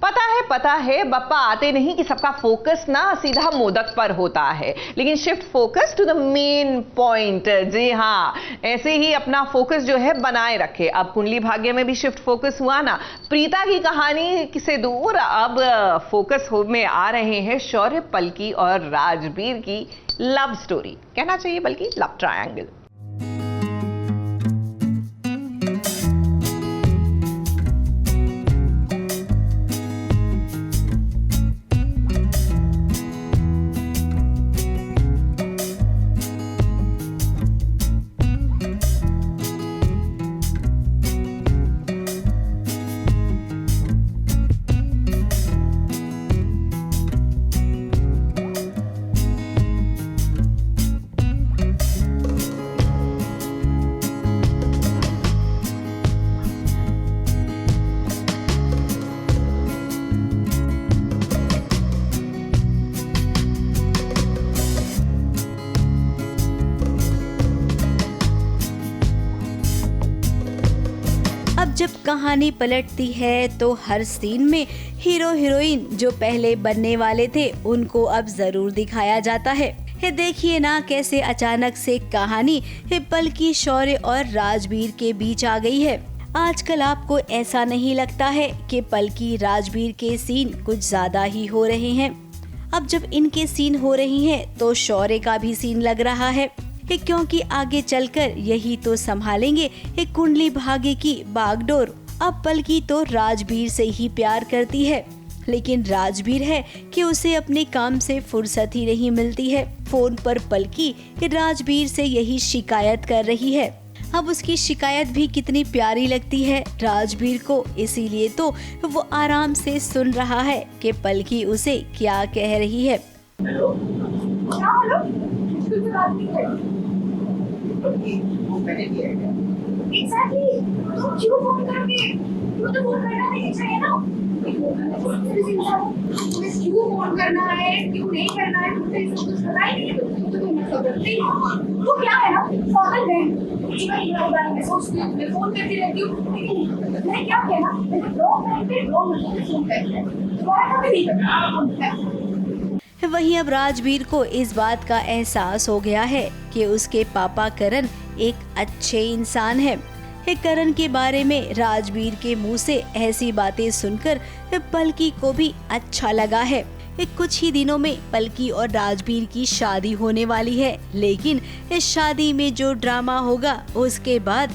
पता है बप्पा आते नहीं कि सबका फोकस ना सीधा मोदक पर होता है, लेकिन shift focus to the main point. जी हाँ, ऐसे ही अपना फोकस जो है बनाए रखे। अब कुंडली भाग्य में भी शिफ्ट फोकस हुआ ना। प्रीता की कहानी से दूर अब फोकस में आ रहे हैं शौर्य, पलकी और राजबीर की लव स्टोरी, कहना चाहिए बल्कि लव ट्रायंगल। अब जब कहानी पलटती है तो हर सीन में हीरो हीरोइन जो पहले बनने वाले थे उनको अब जरूर दिखाया जाता है। ये देखिए ना कैसे अचानक से कहानी पलकी, शौर्य और राजबीर के बीच आ गई है। आजकल आपको ऐसा नहीं लगता है कि पलकी राजबीर के सीन कुछ ज्यादा ही हो रहे हैं? अब जब इनके सीन हो रही हैं तो शौर्य का भी सीन लग रहा है, क्योंकि आगे चलकर यही तो संभालेंगे एक कुंडली भाग्य की बागडोर। अब पलकी तो राजबीर से ही प्यार करती है, लेकिन राजबीर है कि उसे अपने काम से फुर्सत ही नहीं मिलती है। फोन पर पलकी राजबीर से यही शिकायत कर रही है। अब उसकी शिकायत भी कितनी प्यारी लगती है राजबीर को, इसीलिए तो वो आराम से सुन रहा है कि पलकी उसे क्या कह रही है। हेलो? मैंने किया है क्या? Exactly. तुम क्यों फोन करोगे? तुम्हें तो फोन करना नहीं चाहिए ना। तुम्हें क्यों फोन करना है, क्यों नहीं करना है, तुमसे सब कुछ पता ही नहीं है। तो तुम सब करते हो। तो क्या है ना, पागल है। तुम्हें बारे में सोचती हूँ, मैं फोन करती रहती हूँ, लेकिन मैंने क्या किया ना, मैंने ब्लॉक करके फोन करके दोबारा कभी नहीं करना। वहीं अब राजबीर को इस बात का एहसास हो गया है कि उसके पापा करण एक अच्छे इंसान है। करण के बारे में राजबीर के मुंह से ऐसी बातें सुनकर पलकी को भी अच्छा लगा है। कुछ ही दिनों में पलकी और राजबीर की शादी होने वाली है, लेकिन इस शादी में जो ड्रामा होगा उसके बाद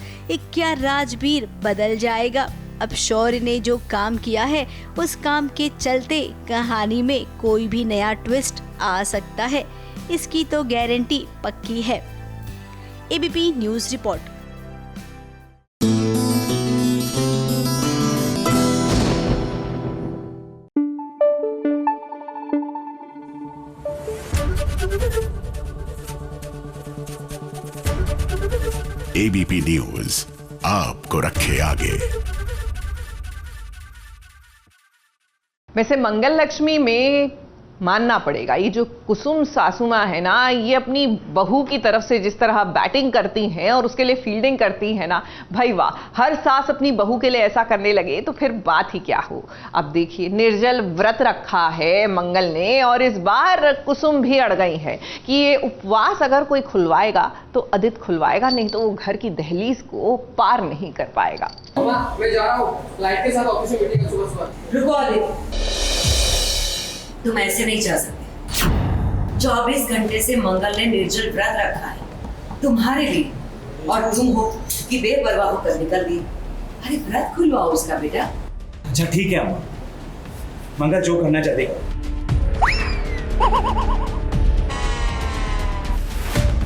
क्या राजबीर बदल जाएगा। अब शौर्य ने जो काम किया है उस काम के चलते कहानी में कोई भी नया ट्विस्ट आ सकता है, इसकी तो गारंटी पक्की है। ABP news report. ABP news आपको रखे आगे। वैसे मंगल लक्ष्मी में मानना पड़ेगा, ये जो कुसुम सासू माँ है ना, ये अपनी बहू की तरफ से जिस तरह बैटिंग करती हैं और उसके लिए फील्डिंग करती है ना, भाई वाह। हर सास अपनी बहू के लिए ऐसा करने लगे तो फिर बात ही क्या हो। अब देखिए, निर्जल व्रत रखा है मंगल ने और इस बार कुसुम भी अड़ गई है कि ये उपवास अगर कोई खुलवाएगा तो अदित खुलवाएगा, नहीं तो वो घर की दहलीज को पार नहीं कर पाएगा। मैं जा रहा हूँ, लाइट के साथ ऑफिस में मीटिंग है सुबह। रुको आदित्य, तुम ऐसे नहीं जा सकते। 24 घंटे से मंगल ने निर्जल व्रत रखा है तुम्हारे लिए, और तुम हो कि बेपरवाह होकर निकल दी। अरे व्रत खुलवाओ उसका बेटा। अच्छा ठीक है अम्मा, मंगल जो करना चाहते।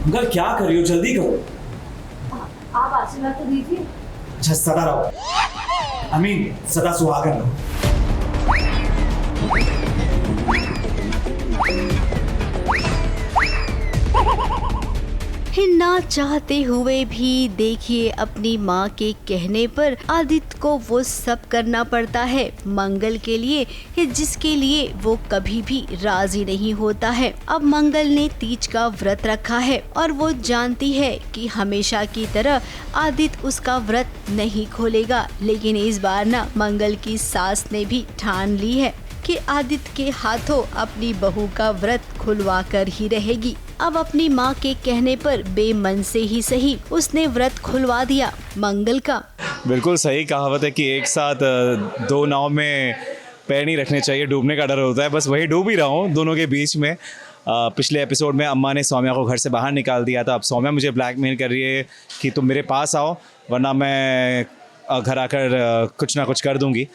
मंगल क्या कर रही हो, जल्दी करो। आप आशीर्वाद तो दीजिए। अच्छा सदा रहो, अमीन सदा सुहागन रहो। ना चाहते हुए भी देखिए अपनी माँ के कहने पर आदित्य को वो सब करना पड़ता है मंगल के लिए, जिसके लिए वो कभी भी राजी नहीं होता है। अब मंगल ने तीज का व्रत रखा है और वो जानती है कि हमेशा की तरह आदित्य उसका व्रत नहीं खोलेगा, लेकिन इस बार ना मंगल की सास ने भी ठान ली है कि आदित्य के हाथों अपनी बहू का व्रत खुलवा कर ही रहेगी। अब अपनी माँ के कहने पर बेमन से ही सही उसने व्रत खुलवा दिया मंगल का। बिल्कुल सही कहावत है कि एक साथ दो नाव में पैर नहीं रखने चाहिए, डूबने का डर होता है। बस वही डूब ही रहा हूँ दोनों के बीच में। पिछले एपिसोड में अम्मा ने सौम्या को घर से बाहर निकाल दिया था। अब सौम्या मुझे ब्लैकमेल कर रही है कि तुम मेरे पास आओ वरना मैं घर आकर कुछ ना कुछ कर दूंगी।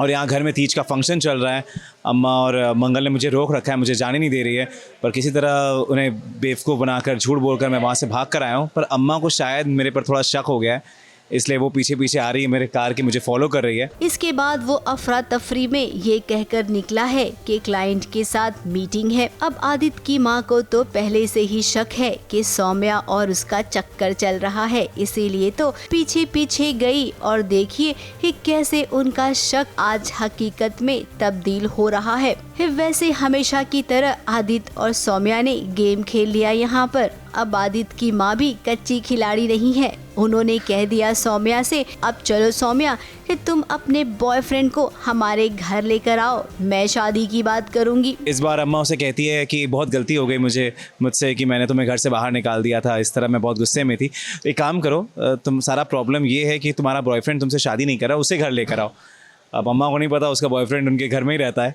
और यहाँ घर में तीज का फंक्शन चल रहा है। अम्मा और मंगल ने मुझे रोक रखा है, मुझे जाने नहीं दे रही है, पर किसी तरह उन्हें बेवकूफ़ बनाकर झूठ बोलकर मैं वहाँ से भाग कर आया हूँ। पर अम्मा को शायद मेरे पर थोड़ा शक हो गया है, इसलिए वो पीछे पीछे आ रही है मेरे कार की, मुझे फॉलो कर रही है। इसके बाद वो अफरा तफरी में ये कहकर निकला है कि क्लाइंट के साथ मीटिंग है। अब आदित्य की माँ को तो पहले से ही शक है कि सौम्या और उसका चक्कर चल रहा है, इसीलिए तो पीछे पीछे गई और देखिए कि कैसे उनका शक आज हकीकत में तब्दील हो रहा है। वैसे हमेशा की तरह आदित्य और सौम्या ने गेम खेल लिया यहाँ पर। अब आदित्य की माँ भी कच्ची खिलाड़ी नहीं है, उन्होंने कह दिया सौम्या से, अब चलो सौम्या कि तुम अपने बॉयफ्रेंड को हमारे घर लेकर आओ, मैं शादी की बात करूंगी। इस बार अम्मा उसे कहती है कि बहुत गलती हो गई मुझसे कि मैंने तुम्हें घर से बाहर निकाल दिया था, इस तरह मैं बहुत गुस्से में थी। एक काम करो, तुम सारा प्रॉब्लम ये है कि तुम्हारा बॉयफ्रेंड तुमसे शादी नहीं कर रहा, उसे घर लेकर आओ। अब अम्मा को नहीं पता उसका बॉयफ्रेंड उनके घर में ही रहता है,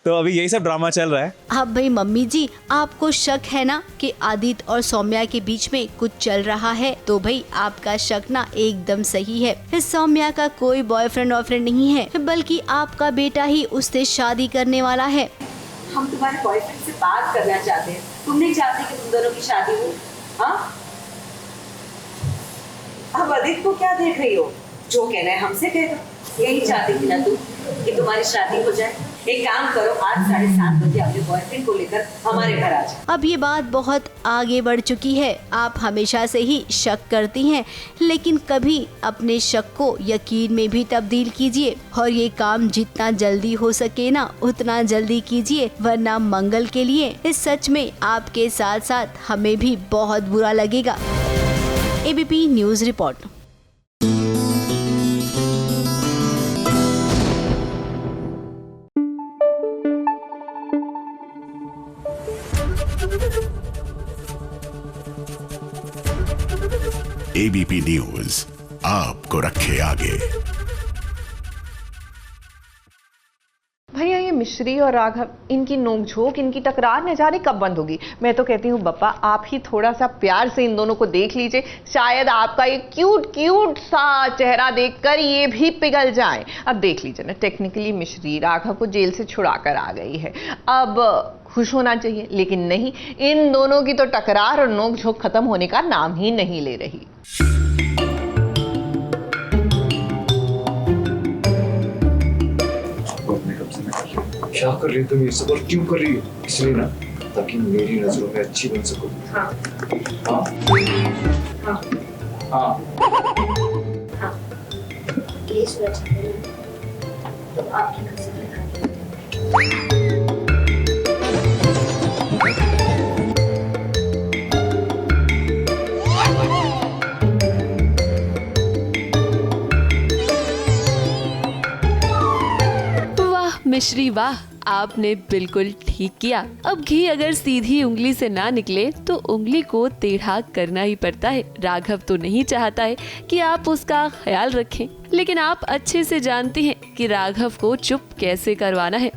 तो अभी यही सब ड्रामा चल रहा है। अब भाई मम्मी जी आपको शक है ना कि आदित्य और सौम्या के बीच में कुछ चल रहा है, तो भाई आपका शक ना एकदम सही है। सौम्या का कोई बॉयफ्रेंड नहीं है, बल्कि आपका बेटा ही उससे शादी करने वाला है। हम तुम्हारे बॉयफ्रेंड से बात करना चाहते हैं, तुम नहीं चाहते कि तुम दोनों की शादी हो? हाँ, अब आदित्य को क्या देख रही हो? जो कहना है हमसे कह दो। यही चाहती थी ना तू कि तुम्हारी शादी हो जाए? एक काम करो, आज 7:30 बजे अपने बॉयफ्रेंड को लेकर हमारे घर आ जाओ। अब ये बात बहुत आगे बढ़ चुकी है। आप हमेशा से ही शक करती हैं, लेकिन कभी अपने शक को यकीन में भी तब्दील कीजिए और ये काम जितना जल्दी हो सके ना उतना जल्दी कीजिए, वरना मंगल के लिए इस सच में आपके साथ साथ हमें भी बहुत बुरा लगेगा। ABP news report. ABP news आपको रखे आगे। भैया ये मिश्री और राघव, इनकी नोकझोंक, इनकी टकरार न जाने कब बंद होगी। मैं तो कहती हूँ बप्पा आप ही थोड़ा सा प्यार से इन दोनों को देख लीजिए, शायद आपका ये क्यूट सा चेहरा देखकर ये भी पिघल जाए। अब देख लीजिए ना, टेक्निकली मिश्री राघव को जेल से छुड़ा कर आ गई है, अब खुश होना चाहिए, लेकिन नहीं, इन दोनों की तो टकरार और नोकझोंक खत्म होने का नाम ही नहीं ले रही। क्या कर रही हो तुम? ये सब और क्यों कर रही हो? इसलिए ना ताकि मेरी नजरों में अच्छी बन सको। हाँ हाँ हाँ हाँ हाँ, ये सूरज तो आपकी नजर में मिश्री वाह, आपने बिल्कुल ठीक किया। अब घी अगर सीधी उंगली से ना निकले तो उंगली को टेढ़ा करना ही पड़ता है। राघव तो नहीं चाहता है कि आप उसका ख्याल रखें, लेकिन आप अच्छे से जानते हैं कि राघव को चुप कैसे करवाना है।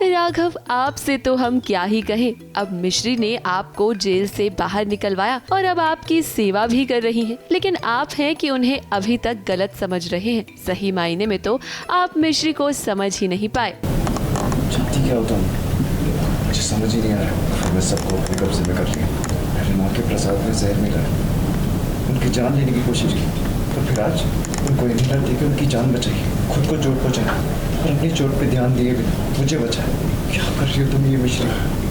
राघव आपसे तो हम क्या ही कहें, अब मिश्री ने आपको जेल से बाहर निकलवाया और अब आपकी सेवा भी कर रही हैं, लेकिन आप हैं कि उन्हें अभी तक गलत समझ रहे हैं। सही मायने में तो आप मिश्री को समझ ही नहीं पाए। जानती क्या होता हूँ, मुझे समझ ही नहीं आ रहा। मैं सबको अपने कब्जे में कर लिया। मेरी माँ के प्रसाद में जहर मिला, उनकी जान लेने की कोशिश की, और फिर आज उनको इंतजार देकर उनकी जान बचाई, खुद को चोट पहुँचाई और अपनी चोट पे ध्यान दिए बिना मुझे बचाया। क्या कर रही हो तुम ये मिश्री?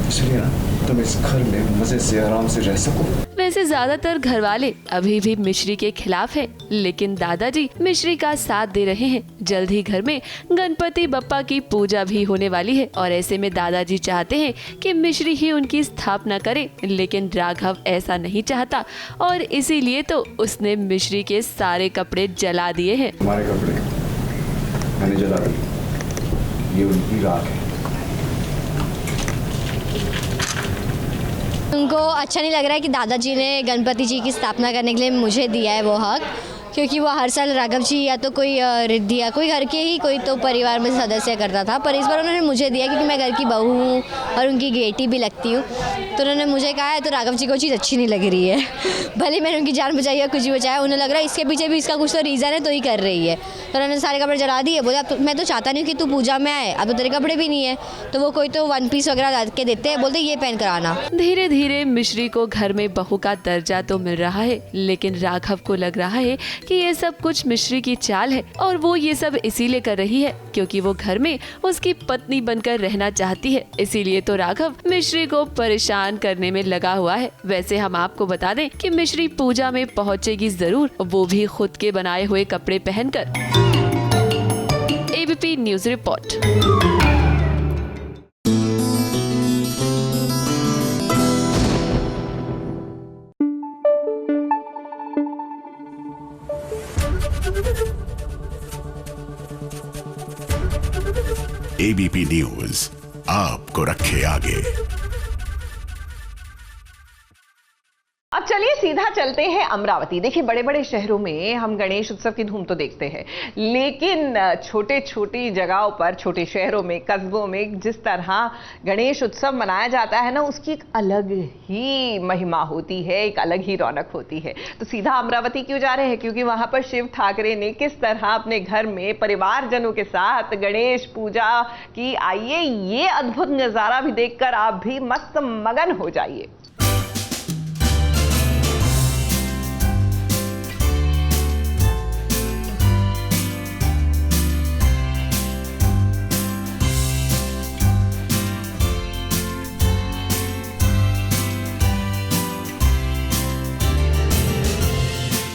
इसलिए ना तुम इस घर में मजे से आराम से रह सको। वैसे ज्यादातर घर वाले अभी भी मिश्री के खिलाफ हैं, लेकिन दादाजी मिश्री का साथ दे रहे हैं। जल्द ही घर में गणपति बप्पा की पूजा भी होने वाली है और ऐसे में दादाजी चाहते हैं कि मिश्री ही उनकी स्थापना करे, लेकिन राघव ऐसा नहीं चाहता और इसीलिए तो उसने मिश्री के सारे कपड़े जला दिए हैं। हमारे कपड़े मैंने जला दिए, ये उनकी राख है। उनको अच्छा नहीं लग रहा है कि दादाजी ने गणपति जी की स्थापना करने के लिए मुझे दिया है वो हक, क्योंकि वो हर साल राघव जी या तो कोई रिद्धि या कोई घर के ही कोई तो परिवार में सदस्य करता था, पर इस बार उन्होंने मुझे दिया क्योंकि मैं घर की बहू हूँ और उनकी बेटी भी लगती हूँ। तो उन्होंने मुझे कहा है, तो राघव जी को चीज़ अच्छी नहीं लग रही है। भले मैंने उनकी जान बचाई है, कुछ भी बचाया, उन्हें लग रहा है इसके पीछे भी इसका कुछ तो रीज़न है, तो ही कर रही है। तो उन्होंने सारे कपड़े जला दिए। बोले अब मैं तो चाहता नहीं कि तू पूजा में आए, अब तो तेरे कपड़े भी नहीं है, तो वो कोई तो 1 पीस वगैरह ला के देते हैं, बोलते ये पहन कर आना। धीरे धीरे मिश्री को घर में बहू का दर्जा तो मिल रहा है, लेकिन राघव को लग रहा है कि ये सब कुछ मिश्री की चाल है और वो ये सब इसीलिए कर रही है क्योंकि वो घर में उसकी पत्नी बनकर रहना चाहती है। इसीलिए तो राघव मिश्री को परेशान करने में लगा हुआ है। वैसे हम आपको बता दें कि मिश्री पूजा में पहुंचेगी जरूर, वो भी खुद के बनाए हुए कपड़े पहनकर। ABP news report. ABP news आपको रखे आगे। अब चलिए सीधा चलते हैं अमरावती। देखिए, बड़े बड़े शहरों में हम गणेश उत्सव की धूम तो देखते हैं, लेकिन छोटे छोटी जगहों पर, छोटे शहरों में, कस्बों में जिस तरह गणेश उत्सव मनाया जाता है ना, उसकी एक अलग ही महिमा होती है, एक अलग ही रौनक होती है। तो सीधा अमरावती क्यों जा रहे हैं? क्योंकि वहां पर शिव ठाकरे ने किस तरह अपने घर में परिवारजनों के साथ गणेश पूजा की। आइए ये अद्भुत नजारा भी देखकर आप भी मस्त मगन हो जाइए।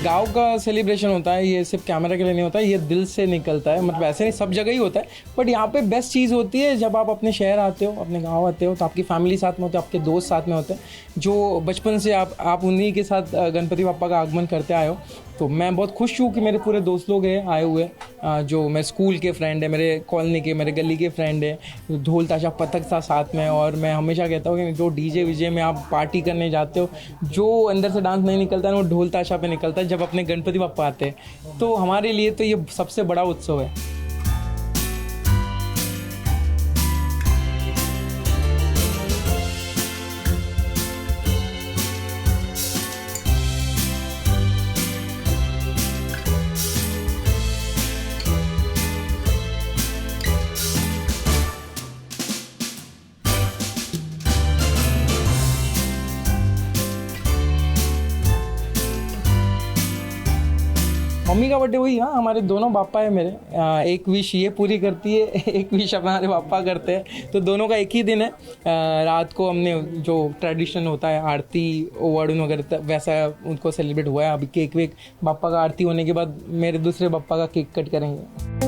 गाँव का सेलिब्रेशन होता है, ये सिर्फ कैमरा के लिए नहीं होता है, ये दिल से निकलता है। मतलब वैसे नहीं सब जगह ही होता है, बट यहाँ पे बेस्ट चीज़ होती है जब आप अपने शहर आते हो, अपने गांव आते हो, तो आपकी फैमिली साथ में होते हैं, आपके दोस्त साथ में होते हैं, जो बचपन से आप उन्हीं के साथ गणपति बप्पा का आगमन करते आए हो। तो मैं बहुत खुश हूँ कि मेरे पूरे दोस्त लोग हैं आए हुए, जो मेरे स्कूल के फ्रेंड है, मेरे कॉलोनी के, मेरे गली के फ्रेंड है। ढोल ताशा पतंग था साथ में, और मैं हमेशा कहता हूँ कि जो डीजे वीजे में आप पार्टी करने जाते हो, जो अंदर से डांस नहीं निकलता है वो ढोल ताशा पे निकलता है जब अपने गणपति बप्पा आते हैं। तो हमारे लिए तो ये सबसे बड़ा उत्सव है। मम्मी का बर्थडे वही, हाँ हमारे दोनों पापा है मेरे। एक विश ये पूरी करती है, एक विश हमारे पापा करते हैं, तो दोनों का एक ही दिन है। रात को हमने जो ट्रेडिशन होता है आरती वाड़ून वगैरह वैसा उनको सेलिब्रेट हुआ है। अभी केक वेक पापा का आरती होने के बाद मेरे दूसरे पापा का केक कट करेंगे।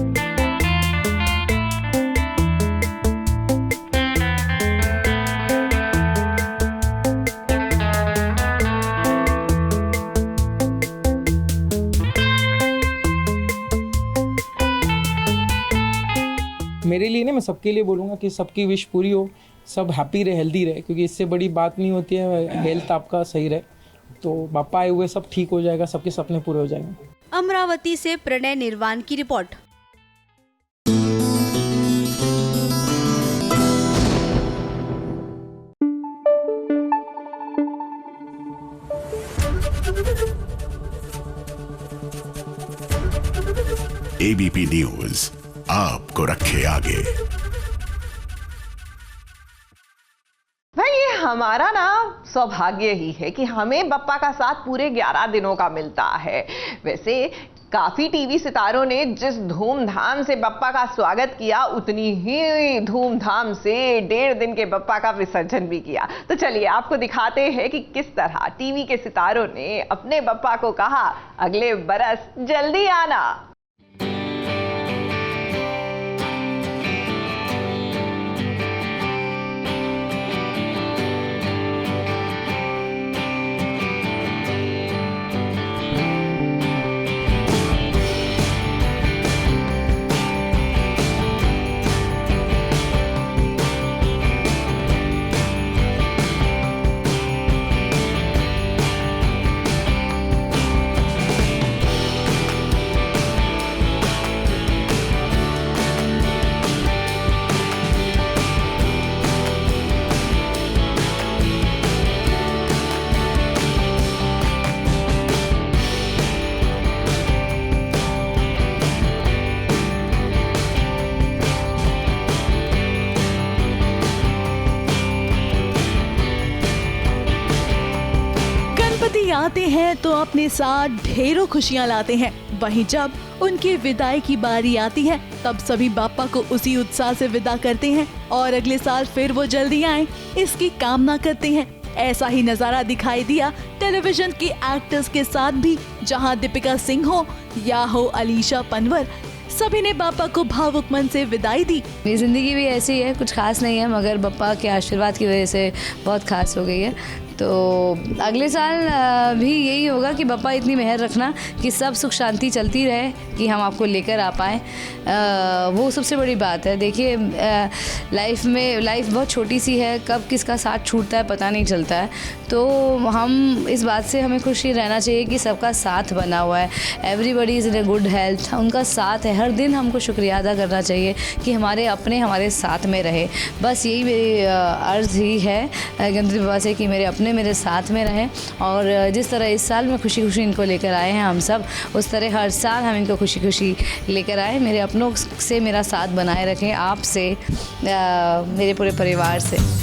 मेरे लिए नहीं, मैं सबके लिए बोलूँगा कि सबकी विश पूरी हो, सब हैप्पी रहे, हेल्दी रहे, क्योंकि इससे बड़ी बात नहीं होती है। हेल्थ आपका सही रहे तो पापा आए हुए सब ठीक हो जाएगा, सबके सपने पूरे हो जाएंगे। अमरावती से प्रणय निर्वाण की रिपोर्ट। एबीपी न्यूज आपको रखे आगे। भाई ये हमारा ना सौभाग्य ही है कि हमें बप्पा का साथ पूरे 11 दिनों का मिलता है। वैसे काफी टीवी सितारों ने जिस धूमधाम से बप्पा का स्वागत किया, उतनी ही धूमधाम से 1.5 दिन के बप्पा का विसर्जन भी किया। तो चलिए आपको दिखाते हैं कि किस तरह टीवी के सितारों ने अपने बप्पा को कहा, अगले बरस जल्दी आना। आते हैं तो अपने साथ ढेरों खुशियां लाते हैं। वहीं जब उनकी विदाई की बारी आती है तब सभी बाप्पा को उसी उत्साह से विदा करते हैं और अगले साल फिर वो जल्दी आएं, इसकी कामना करते हैं। ऐसा ही नजारा दिखाई दिया टेलीविजन के एक्टर्स के साथ भी, जहां दीपिका सिंह हो या हो अलीशा पनवर, सभी ने बाप्पा को भावुक मन से विदाई दी। मेरी ज़िंदगी भी ऐसी है, कुछ खास नहीं है, मगर बाप्पा के आशीर्वाद की वजह से बहुत खास हो गई है। तो अगले साल भी यही होगा कि बाप्पा इतनी मेहर रखना कि सब सुख शांति चलती रहे, कि हम आपको लेकर आ पाएँ, वो सबसे बड़ी बात है। देखिए लाइफ बहुत छोटी सी है, कब किसका साथ छूटता है पता नहीं चलता है। तो हम इस बात से हमें खुशी रहना चाहिए कि सबका साथ बना हुआ है, everybody is in a good health, उनका साथ है। हर दिन हमको शुक्रिया अदा करना चाहिए कि हमारे अपने हमारे साथ में रहे। बस यही मेरी अर्ज़ ही है गणपति बाबा से कि मेरे अपने मेरे साथ में रहें, और जिस तरह इस साल में खुशी खुशी इनको लेकर आए हैं हम सब, उस तरह हर साल हम इनको खुशी खुशी लेकर आए। मेरे अपनों से मेरा साथ बनाए रखें, आपसे, मेरे पूरे परिवार से।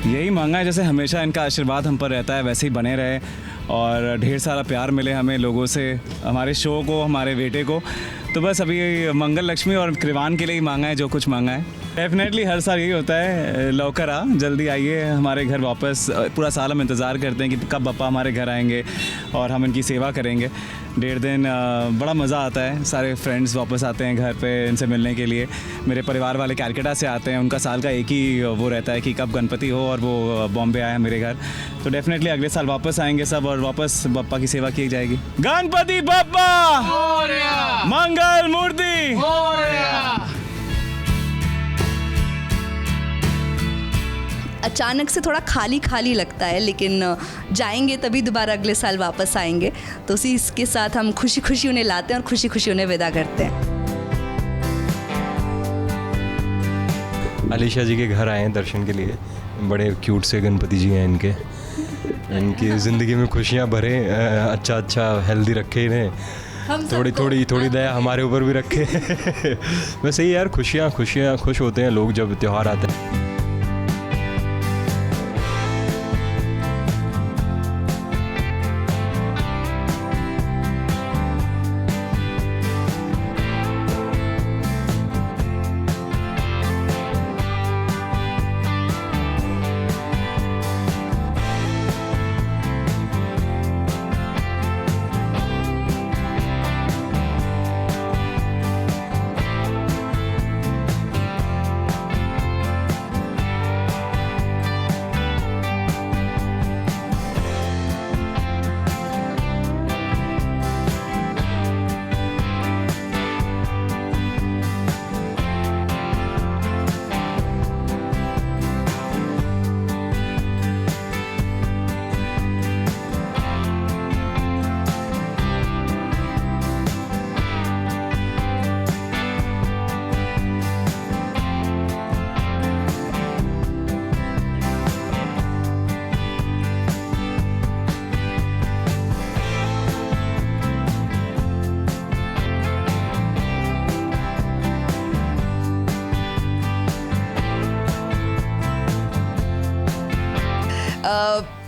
यही मांगा है, जैसे हमेशा इनका आशीर्वाद हम पर रहता है वैसे ही बने रहे, और ढेर सारा प्यार मिले हमें लोगों से, हमारे शो को, हमारे बेटे को। तो बस अभी मंगल लक्ष्मी और कृवान के लिए ही मांगा है जो कुछ मांगा है। डेफिनेटली हर साल यही होता है, लौकर आ, जल्दी आइए हमारे घर वापस। पूरा साल हम इंतज़ार करते हैं कि कब बप्पा हमारे घर आएंगे और हम इनकी सेवा करेंगे। 1.5 दिन बड़ा मज़ा आता है, सारे फ्रेंड्स वापस आते हैं घर पे इनसे मिलने के लिए। मेरे परिवार वाले कैलकाटा से आते हैं, उनका साल का एक ही वो रहता है कि कब गणपति हो, और वो बॉम्बे आए हैं मेरे घर। तो डेफिनेटली अगले साल वापस आएंगे सब, और वापस बप्पा की सेवा की जाएगी। गणपति बप्पा मंगल मूर्ति। अचानक से थोड़ा खाली खाली लगता है, लेकिन जाएंगे तभी दोबारा अगले साल वापस आएंगे। तो उसी इसके साथ हम खुशी खुशी उन्हें लाते हैं और खुशी खुशी उन्हें विदा करते हैं। अलीशा जी के घर आए हैं दर्शन के लिए। बड़े क्यूट से गणपति जी हैं इनकी ज़िंदगी में खुशियाँ भरे, अच्छा हेल्दी रखे इन्हें, थोड़ी दया हमारे ऊपर भी रखे। वैसे ही यार खुश होते हैं लोग जब त्यौहार आते हैं।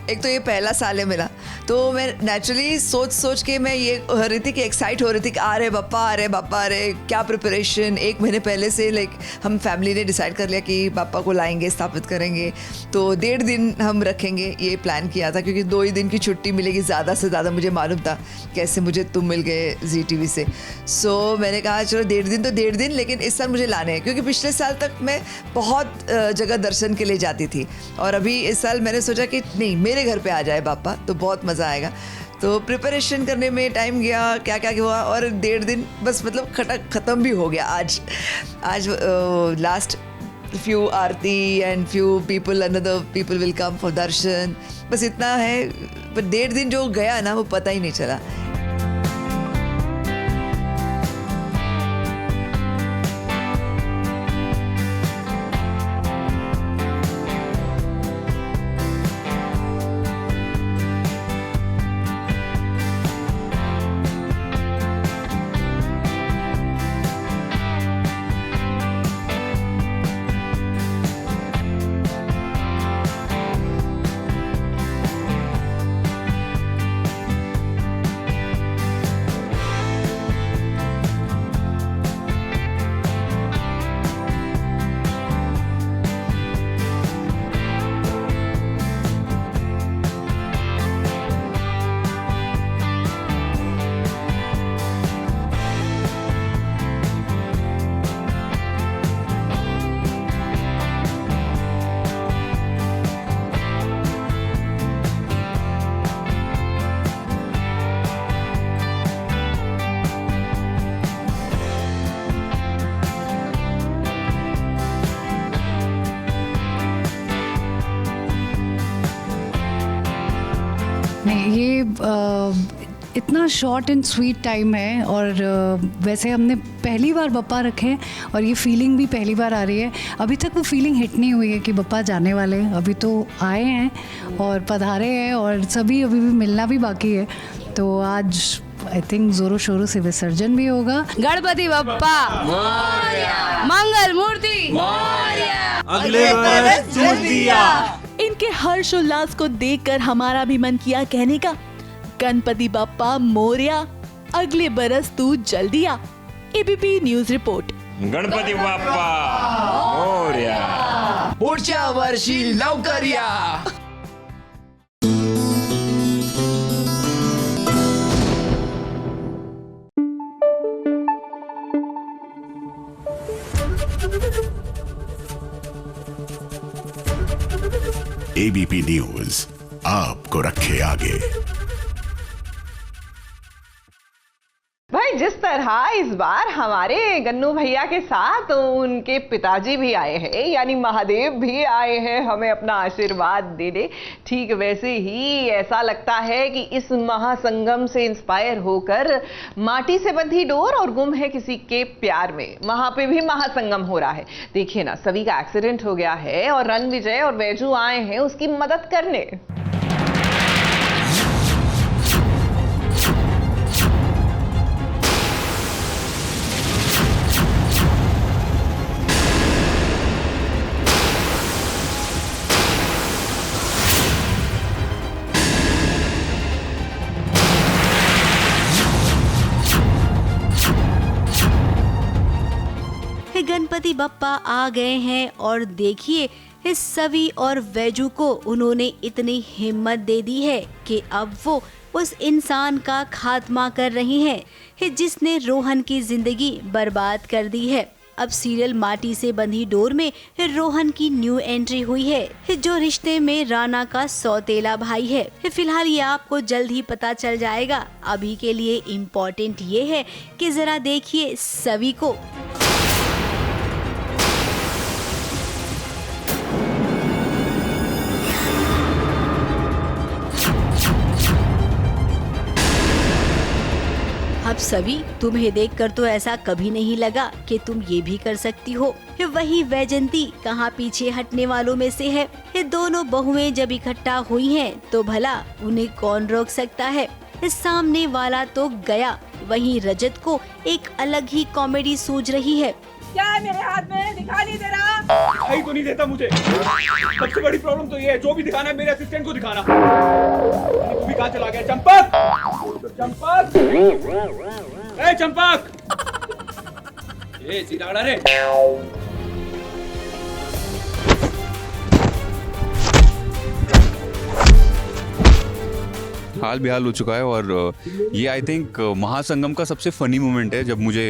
एक तो ये पहला साल है मेरा, तो मैं नेचुरली सोच के मैं ये हो रही थी कि एक्साइट हो रही थी कि आ रहे बापा आ रहे, क्या प्रिपरेशन। 1 महीने पहले से हम फैमिली ने डिसाइड कर लिया कि पापा को लाएंगे, स्थापित करेंगे, तो 1.5 दिन हम रखेंगे, ये प्लान किया था क्योंकि 2 ही दिन की छुट्टी मिलेगी ज़्यादा से ज़्यादा, मुझे मालूम था कैसे मुझे तुम मिल गए जी TV से। सो मैंने कहा चलो 1.5 दिन तो 1.5 दिन, लेकिन इस साल मुझे लाने हैं क्योंकि पिछले साल तक मैं बहुत जगह दर्शन के लिए जाती थी और अभी इस साल मैंने सोचा कि नहीं, मेरे घर पे आ जाए पापा तो बहुत मज़ा आएगा। तो प्रिपरेशन करने में टाइम गया, क्या क्या हुआ, और 1.5 दिन बस मतलब ख़त्म भी हो गया। आज last few aarti and few people, another people will come for darshan, बस इतना है। पर 1.5 दिन जो गया ना वो पता ही नहीं चला। ये इतना शॉर्ट एंड स्वीट टाइम है और वैसे हमने पहली बार बप्पा रखे हैं और ये फीलिंग भी पहली बार आ रही है। अभी तक वो फीलिंग हिट नहीं हुई है कि बप्पा जाने वाले हैं, अभी तो आए हैं और पधारे हैं और सभी अभी भी मिलना भी बाकी है। तो आज आई थिंक जोरों शोरों से विसर्जन भी होगा। गणपति बप्पा मोरया, मंगल मूर्ति मोरया, अगले वर्ष जल्दिया। इनके हर्ष उल्लास को देखकर हमारा भी मन किया कहने का, गणपति बप्पा मोरया, अगले बरस तू जल्दिया। ABP news report. Ganpati Bappa Morya, पुढच्या वर्षी लवकर या। एबीपी न्यूज आपको रखे आगे। भाई जिस तरह इस बार हमारे गन्नू भैया के साथ उनके पिताजी भी आए हैं, यानी महादेव भी आए हैं हमें अपना आशीर्वाद देने, ठीक वैसे ही ऐसा लगता है कि इस महासंगम से इंस्पायर होकर माटी से बंधी डोर और गुम है किसी के प्यार में, वहां पे भी महासंगम हो रहा है। देखिए ना, सभी का एक्सीडेंट हो गया है और रणविजय और वैजू आए हैं उसकी मदद करने। बप्पा आ गए हैं और देखिए इस सवी और वैजू को उन्होंने इतनी हिम्मत दे दी है कि अब वो उस इंसान का खात्मा कर रही हैं जिसने रोहन की जिंदगी बर्बाद कर दी है। अब सीरियल माटी से बंधी डोर में रोहन की न्यू एंट्री हुई है जो रिश्ते में राना का सौतेला भाई है। फिलहाल ये आपको जल्द ही पता चल जाएगा। अभी के लिए इम्पोर्टेंट ये है कि जरा देखिए सवी को। अब सभी तुम्हें देखकर तो ऐसा कभी नहीं लगा कि तुम ये भी कर सकती हो। वही वैजंती कहाँ पीछे हटने वालों में से है। ये दोनों बहुएं जब इकट्ठा हुई हैं तो भला उन्हें कौन रोक सकता है। सामने वाला तो गया, वहीं रजत को एक अलग ही कॉमेडी सूझ रही है। क्या है मेरे हाथ में, दिखा नहीं दे रहा? दिखाई तो नहीं देता मुझे। सबसे बड़ी प्रॉब्लम तो ये है, जो भी दिखाना है मेरे असिस्टेंट को दिखाना। तू भी कहाँ चला गया? चंपक, चंपक, ए चंपक, ए सीधा खड़ा रे। हाल बेहाल हो चुका है और ये आई थिंक महासंगम का सबसे फनी मोमेंट है जब मुझे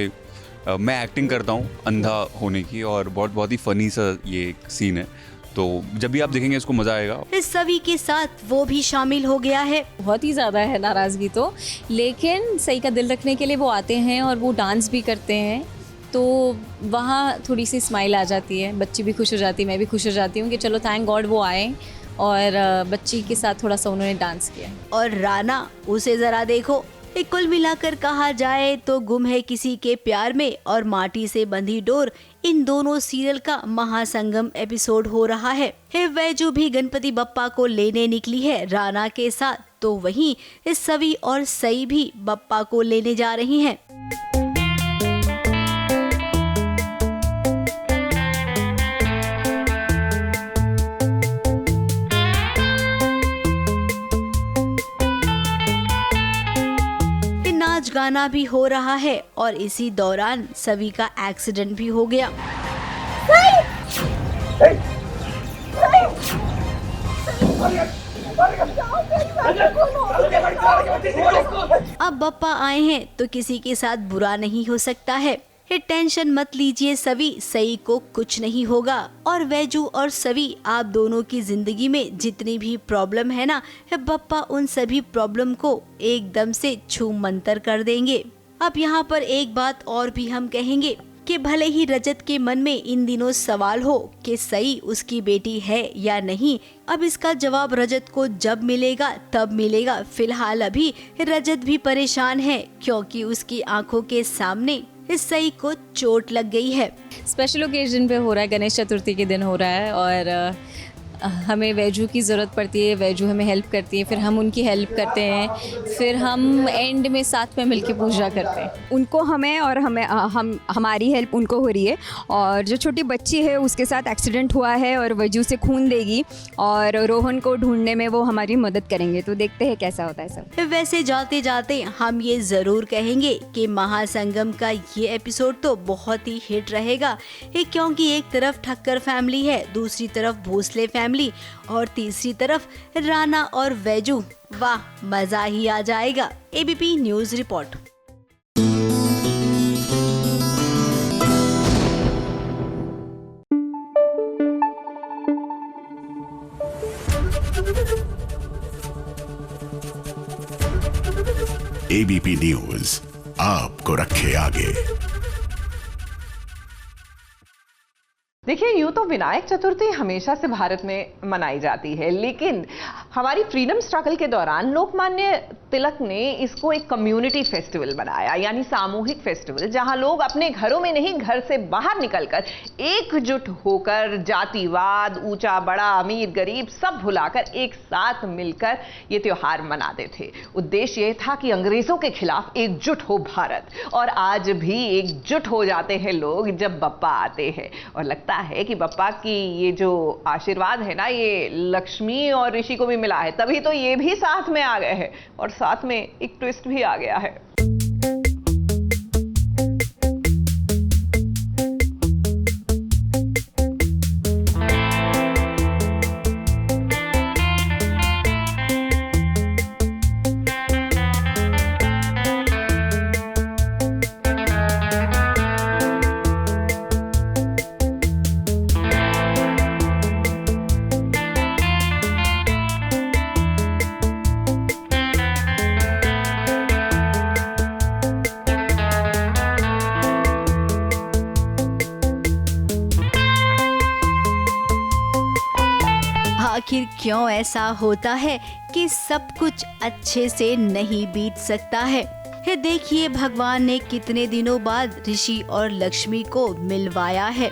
मैं एक्टिंग करता हूँ अंधा होने की, और बहुत ही फनी सा ये एक सीन है। तो जब भी आप देखेंगे इसको मजा आएगा। इस सभी के साथ वो भी शामिल हो गया है। बहुत ही ज़्यादा है नाराज़गी तो, लेकिन सही का दिल रखने के लिए वो आते हैं और वो डांस भी करते हैं, तो वहाँ थोड़ी सी स्माइल आ जाती है। बच्ची भी खुश हो जाती है, मैं भी खुश हो जाती हूँ कि चलो थैंक गॉड वो आए और बच्ची के साथ थोड़ा सा उन्होंने डांस किया। और राना, उसे जरा देखो। कुल मिलाकर कहा जाए तो गुम है किसी के प्यार में और माटी से बंधी डोर, इन दोनों सीरियल का महासंगम एपिसोड हो रहा है। वैजू भी गणपति बप्पा को लेने निकली है राना के साथ, तो वहीं इस सवी और सई भी बप्पा को लेने जा रही हैं। नाच गाना भी हो रहा है और इसी दौरान सभी का एक्सीडेंट भी हो गया। अब बप्पा आए हैं तो किसी के साथ बुरा नहीं हो सकता है। टेंशन मत लीजिए सभी, सई को कुछ नहीं होगा। और वैजू और सवी, आप दोनों की जिंदगी में जितनी भी प्रॉब्लम है ना, बप्पा उन सभी प्रॉब्लम को एकदम से छू मंतर कर देंगे। अब यहाँ पर एक बात और भी हम कहेंगे कि भले ही रजत के मन में इन दिनों सवाल हो कि सई उसकी बेटी है या नहीं, अब इसका जवाब रजत को जब मिलेगा तब मिलेगा। फिलहाल अभी रजत भी परेशान है क्योंकि उसकी आंखों के सामने इस सई को चोट लग गई है। स्पेशल ओकेजन पे हो रहा है, गणेश चतुर्थी के दिन हो रहा है और हमें वैजू की ज़रूरत पड़ती है। वैजू हमें हेल्प करती है, फिर हम उनकी हेल्प करते हैं, फिर हम एंड में साथ में मिलके पूजा करते हैं। उनको हमें और हमारी हेल्प उनको हो रही है। और जो छोटी बच्ची है उसके साथ एक्सीडेंट हुआ है और वैजू से खून देगी और रोहन को ढूंढने में वो हमारी मदद करेंगे। तो देखते हैं कैसा होता है सब। वैसे जाते जाते हम ये ज़रूर कहेंगे कि महासंगम का ये एपिसोड तो बहुत ही हिट रहेगा, क्योंकि एक तरफ ठक्कर फैमिली है, दूसरी तरफ भोसले फैमिली और तीसरी तरफ राना और वैजू। वाह, मजा ही आ जाएगा। ABP news report. ABP news आपको रखे आगे। देखिए, यूँ तो विनायक चतुर्थी हमेशा से भारत में मनाई जाती है, लेकिन हमारी फ्रीडम स्ट्रगल के दौरान लोकमान्य तिलक ने इसको एक कम्युनिटी फेस्टिवल बनाया, यानी सामूहिक फेस्टिवल, जहां लोग अपने घरों में नहीं, घर से बाहर निकलकर एकजुट होकर जातिवाद, ऊंचा बड़ा, अमीर गरीब सब भुलाकर एक साथ मिलकर ये त्योहार मनाते थे। उद्देश्य ये था कि अंग्रेजों के खिलाफ एकजुट हो भारत, और आज भी एकजुट हो जाते हैं लोग जब बप्पा आते हैं। और लगता है कि बप्पा की ये जो आशीर्वाद है ना, ये लक्ष्मी और ऋषि को भी मिला है, तभी तो ये भी साथ में आ गए हैं। और साथ में एक ट्विस्ट भी आ गया है। आखिर क्यों ऐसा होता है कि सब कुछ अच्छे से नहीं बीत सकता है। देखिए भगवान ने कितने दिनों बाद ऋषि और लक्ष्मी को मिलवाया है।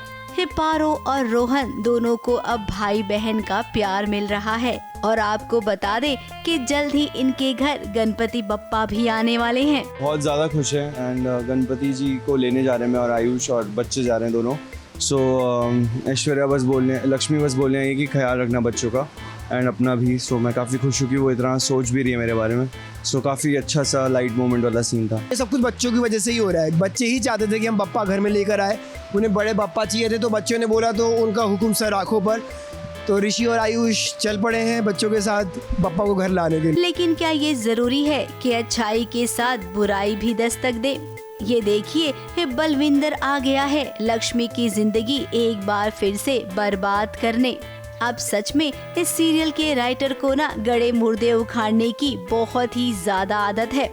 पारो और रोहन दोनों को अब भाई बहन का प्यार मिल रहा है। और आपको बता दे कि जल्द ही इनके घर गणपति बप्पा भी आने वाले हैं। बहुत ज़्यादा खुश है एंड गणपति जी को लेने जा रहे हैं मैं और आयुष और बच्चे जा रहे हैं दोनों। सो ऐश्वर्या लक्ष्मी बस बोलने हैं कि ख्याल रखना बच्चों का एंड अपना भी। सो मैं काफ़ी खुश हूँ कि वो इतना सोच भी रही है मेरे बारे में। सो काफ़ी अच्छा सा लाइट मोमेंट वाला सीन था। ये सब कुछ बच्चों की वजह से ही हो रहा है। बच्चे ही चाहते थे कि हम बप्पा घर में लेकर आए, उन्हें बड़े बप्पा चाहिए थे, तो बच्चों ने बोला तो उनका हुक्म सर आँखों पर, तो ऋषि और आयुष चल पड़े हैं बच्चों के साथ बप्पा को घर लाने के लिए। लेकिन क्या ये जरूरी है कि अच्छाई के साथ बुराई भी दस्तक दे? ये देखिए बलविंदर आ गया है लक्ष्मी की जिंदगी एक बार फिर से बर्बाद करने। अब सच में इस सीरियल के राइटर को ना गड़े मुर्दे उखाड़ने की बहुत ही ज्यादा आदत है।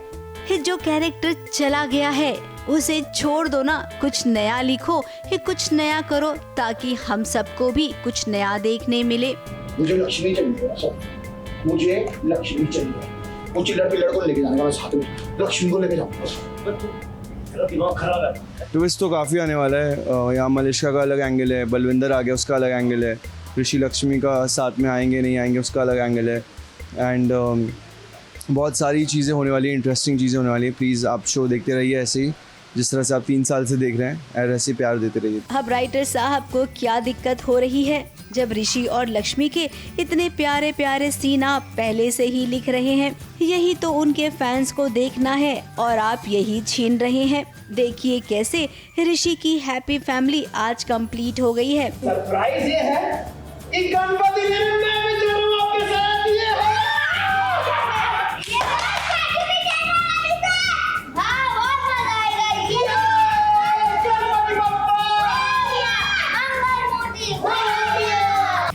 जो कैरेक्टर चला गया है उसे छोड़ दो ना, कुछ नया लिखो, कुछ नया करो ताकि हम सबको भी कुछ नया देखने मिले। मुझे लक्ष्मी चाहिए, मुझे लक्ष्मी चाहिए। वो चिल्लर पिल्लर को लेके जाने का, मैं साथ में लक्ष्मी को लेके जाऊंगा। दिमाग खराब है। ट्विस्ट तो काफ़ी आने वाला है। यहाँ मलिष्का का अलग एंगल है, बलविंदर आ गया उसका अलग एंगल है, ऋषि लक्ष्मी का साथ में आएंगे नहीं आएंगे उसका अलग एंगल है एंड बहुत सारी चीज़ें होने वाली हैं, इंटरेस्टिंग चीज़ें होने वाली हैं। प्लीज़ आप शो देखते रहिए ऐसे ही जिस तरह से आप 3 साल से देख रहे हैं, और ऐसे प्यार देते रहिए। अब राइटर साहब को क्या दिक्कत हो रही है जब ऋषि और लक्ष्मी के इतने प्यारे प्यारे सीन आप पहले से ही लिख रहे हैं? यही तो उनके फैंस को देखना है और आप यही छीन रहे हैं। देखिए कैसे ऋषि की हैप्पी फैमिली आज कंप्लीट हो गई है। सरप्राइज ये है कि गणपति ने मैं भी जरूर आपके साथ ये है।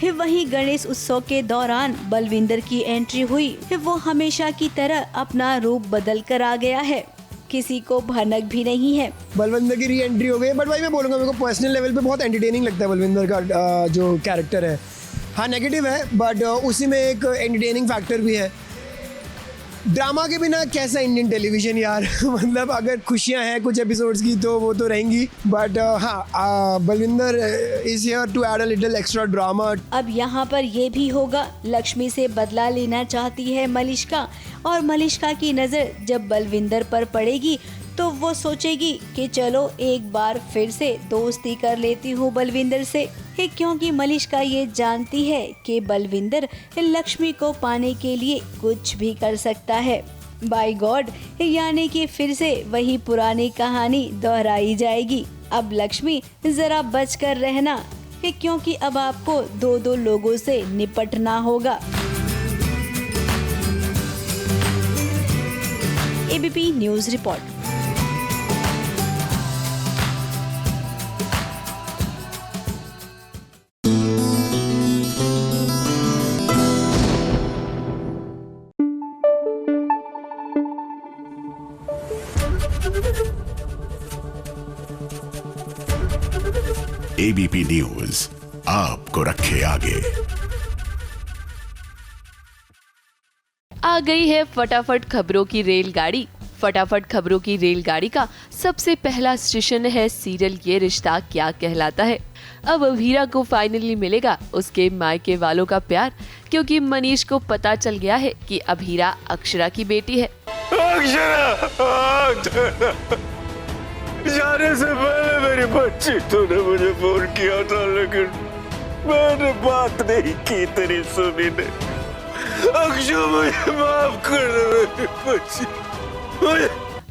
वहीं गणेश उत्सव के दौरान बलविंदर की एंट्री हुई। वो हमेशा की तरह अपना रूप बदल कर आ गया है, किसी को भनक भी नहीं है। बलविंदर की री एंट्री हो गई, बट भाई मैं बोलूँगा मेरे को पर्सनल लेवल पे बहुत एंटरटेनिंग लगता है बलविंदर का जो कैरेक्टर है। हाँ नेगेटिव है बट उसी में एक एंटरटेनिंग फैक्टर भी है। ड्रामा के बिना कैसा इंडियन टेलीविजन यार। मतलब अगर खुशियां हैं कुछ एपिसोड्स की तो वो तो रहेंगी, बट हाँ Balwinder is here to add a little extra drama. अब यहाँ पर ये भी होगा, लक्ष्मी से बदला लेना चाहती है मलिष्का, और मलिष्का की नज़र जब बलविंदर पर पड़ेगी तो वो सोचेगी कि चलो एक बार फिर से दोस्ती कर लेती हूँ बलविंदर से, क्योंकि मलिष्का ये जानती है कि बलविंदर लक्ष्मी को पाने के लिए कुछ भी कर सकता है। बाय गॉड, यानी कि फिर से वही पुरानी कहानी दोहराई जाएगी। अब लक्ष्मी जरा बच कर रहना, क्योंकि अब आपको 2-2 लोगों से निपटना होगा। ABP news report. ABP news आपको रखे आगे। आ गई है फटाफट खबरों की रेलगाड़ी। फटाफट खबरों की रेलगाड़ी का सबसे पहला स्टेशन है सीरियल ये रिश्ता क्या कहलाता है। अब अभीरा को फाइनली मिलेगा उसके मायके वालों का प्यार, क्योंकि मनीष को पता चल गया है कि अभीरा अक्षरा की बेटी है। जाने से पहले मेरी बच्ची तूने मुझे फोन किया था, लेकिन मैंने बात नहीं की तेरी सुनी ने। अक्षय मुझे माफ कर दे मेरी बच्ची।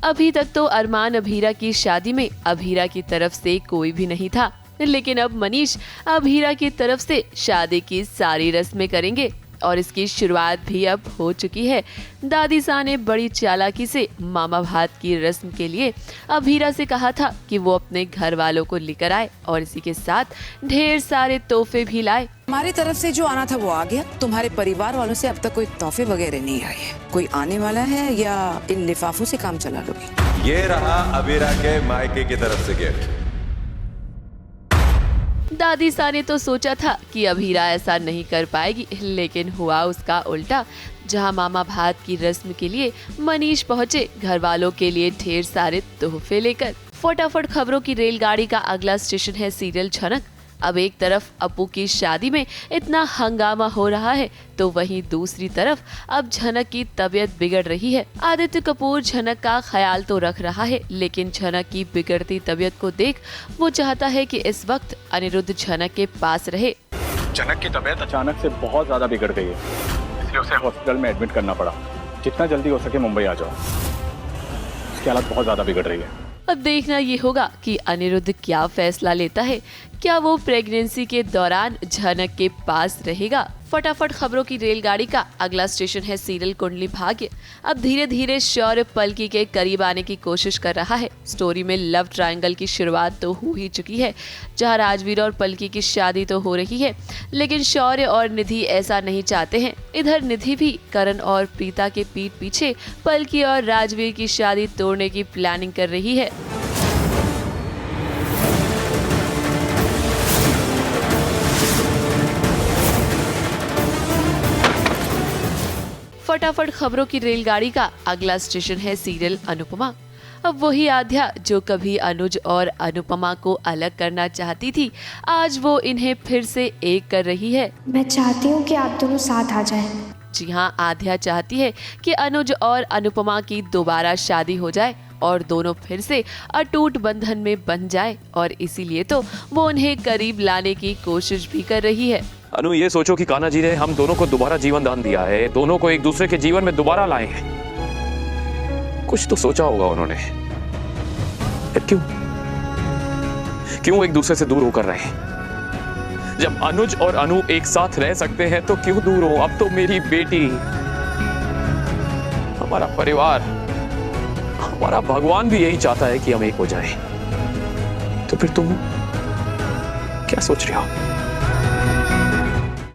अभी तक तो अरमान अभीरा की शादी में अभीरा की तरफ से कोई भी नहीं था, लेकिन अब मनीष अभीरा की तरफ से शादी की सारी रस्में करेंगे और इसकी शुरुआत भी अब हो चुकी है। दादी सा ने बड़ी चालाकी से मामा भात की रस्म के लिए अभीरा से कहा था कि वो अपने घर वालों को लेकर आए और इसी के साथ ढेर सारे तोहफे भी लाए। हमारी तरफ से जो आना था वो आ गया। तुम्हारे परिवार वालों से अब तक कोई तोहफे वगैरह नहीं आए हैं। कोई आने वाला है या इन लिफाफों से काम चला लोगे? ये रहा अभीरा के मायके की तरफ से गिफ्ट। दादी सा ने तो सोचा था कि अब हीरा ऐसा नहीं कर पाएगी, लेकिन हुआ उसका उल्टा। जहां मामा भात की रस्म के लिए मनीष पहुंचे घर वालों के लिए ढेर सारे तोहफे लेकर। फटाफट खबरों की रेलगाड़ी का अगला स्टेशन है सीरियल झनक। अब एक तरफ अपू की शादी में इतना हंगामा हो रहा है, तो वहीं दूसरी तरफ अब झनक की तबीयत बिगड़ रही है। आदित्य कपूर झनक का ख्याल तो रख रहा है, लेकिन झनक की बिगड़ती तबीयत को देख वो चाहता है कि इस वक्त अनिरुद्ध झनक के पास रहे। झनक की तबीयत अचानक से बहुत ज्यादा बिगड़ गई है, इसलिए उसे हॉस्पिटल में एडमिट करना पड़ा। जितना जल्दी हो सके मुंबई आ जाओ, उसकी हालत बहुत ज्यादा बिगड़ रही है। अब देखना ये होगा कि अनिरुद्ध क्या फैसला लेता है। क्या वो प्रेगनेंसी के दौरान झनक के पास रहेगा? फटाफट खबरों की रेलगाड़ी का अगला स्टेशन है सीरियल कुंडली भाग्य। अब धीरे धीरे शौर्य पलकी के करीब आने की कोशिश कर रहा है। स्टोरी में लव ट्रायंगल की शुरुआत तो हो ही चुकी है, जहां राजवीर और पलकी की शादी तो हो रही है, लेकिन शौर्य और निधि ऐसा नहीं चाहते हैं। इधर निधि भी करण और प्रीता के पीठ पीछे पलकी और राजवीर की शादी तोड़ने की प्लानिंग कर रही है। फटाफट खबरों की रेलगाड़ी का अगला स्टेशन है सीरियल अनुपमा। अब वही आध्या जो कभी अनुज और अनुपमा को अलग करना चाहती थी, आज वो इन्हें फिर से एक कर रही है। मैं चाहती हूँ कि आप दोनों साथ आ जाएं। जी हाँ, आध्या चाहती है कि अनुज और अनुपमा की दोबारा शादी हो जाए और दोनों फिर से अटूट बंधन में बंध जाए, और इसीलिए तो वो उन्हें करीब लाने की कोशिश भी कर रही है। अनु, ये सोचो कि कान्हा जी ने हम दोनों को दोबारा जीवन दान दिया है, दोनों को एक दूसरे के जीवन में दोबारा लाए हैं। कुछ तो सोचा होगा उन्होंने। क्यों एक दूसरे से दूर होकर रहे हैं? जब अनुज और अनु एक साथ रह सकते हैं तो क्यों दूर हो? अब तो मेरी बेटी, हमारा परिवार, हमारा भगवान भी यही चाहता है कि हम एक हो जाएं। तो फिर तुम क्या सोच रहे हो?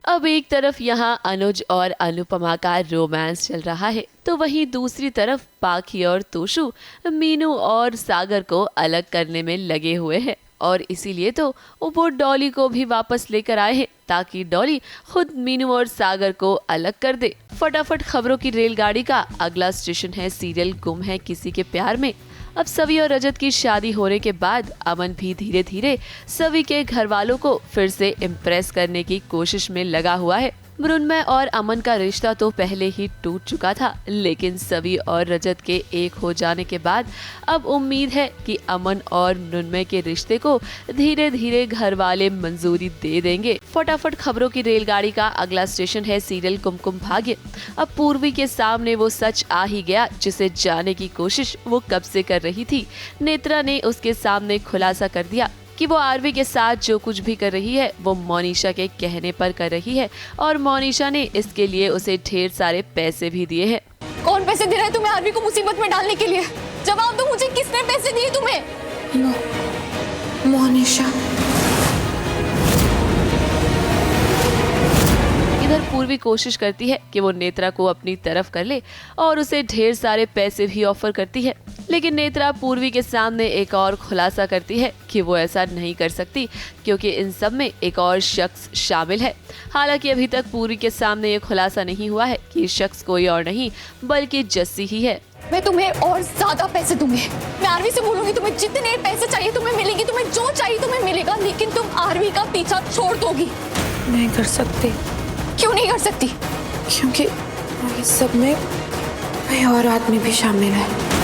अब एक तरफ यहाँ अनुज और अनुपमा का रोमांस चल रहा है, तो वहीं दूसरी तरफ पाखी और तोशु मीनू और सागर को अलग करने में लगे हुए हैं, और इसीलिए तो वो डॉली को भी वापस लेकर आए हैं ताकि डॉली खुद मीनू और सागर को अलग कर दे। फटाफट खबरों की रेलगाड़ी का अगला स्टेशन है सीरियल गुम है किसी के प्यार में। अब सवी और रजत की शादी होने के बाद अमन भी धीरे धीरे सवी के घर वालों को फिर से इम्प्रेस करने की कोशिश में लगा हुआ है। मृण्मय और अमन का रिश्ता तो पहले ही टूट चुका था, लेकिन सवी और रजत के एक हो जाने के बाद अब उम्मीद है कि अमन और मृण्मय के रिश्ते को धीरे धीरे घर वाले मंजूरी दे देंगे। फटाफट खबरों की रेलगाड़ी का अगला स्टेशन है सीरियल कुमकुम भाग्य। अब पूर्वी के सामने वो सच आ ही गया जिसे जाने की कोशिश वो कब से कर रही थी। नेत्रा ने उसके सामने खुलासा कर दिया कि वो आरवी के साथ जो कुछ भी कर रही है वो मोनिशा के कहने पर कर रही है, और मोनिशा ने इसके लिए उसे ढेर सारे पैसे भी दिए हैं। कौन पैसे दे रहा है तुम्हें आरवी को मुसीबत में डालने के लिए? जवाब दो मुझे, किसने पैसे दिए तुम्हें? मोनिशा। इधर पूर्वी कोशिश करती है कि वो नेत्रा को अपनी तरफ कर ले और उसे ढेर सारे पैसे भी ऑफर करती है, लेकिन नेत्रा पूर्वी के सामने एक और खुलासा करती है कि वो ऐसा नहीं कर सकती क्योंकि इन सब में एक और शख्स शामिल है। हालांकि अभी तक पूर्वी के सामने ये खुलासा नहीं हुआ है कि शख्स कोई और नहीं बल्कि जस्सी ही है। मैं तुम्हें और ज्यादा पैसे दूंगी। मैं आरवी से बोलूंगी तुम्हें जितने पैसे चाहिए तुम्हें मिलेगी, तुम्हें जो चाहिए तुम्हें मिलेगा, लेकिन तुम आरवी का पीछा छोड़ दोगी। नहीं कर सकती। क्यों नहीं कर सकती? क्योंकि इस सब में कोई और आदमी भी शामिल है।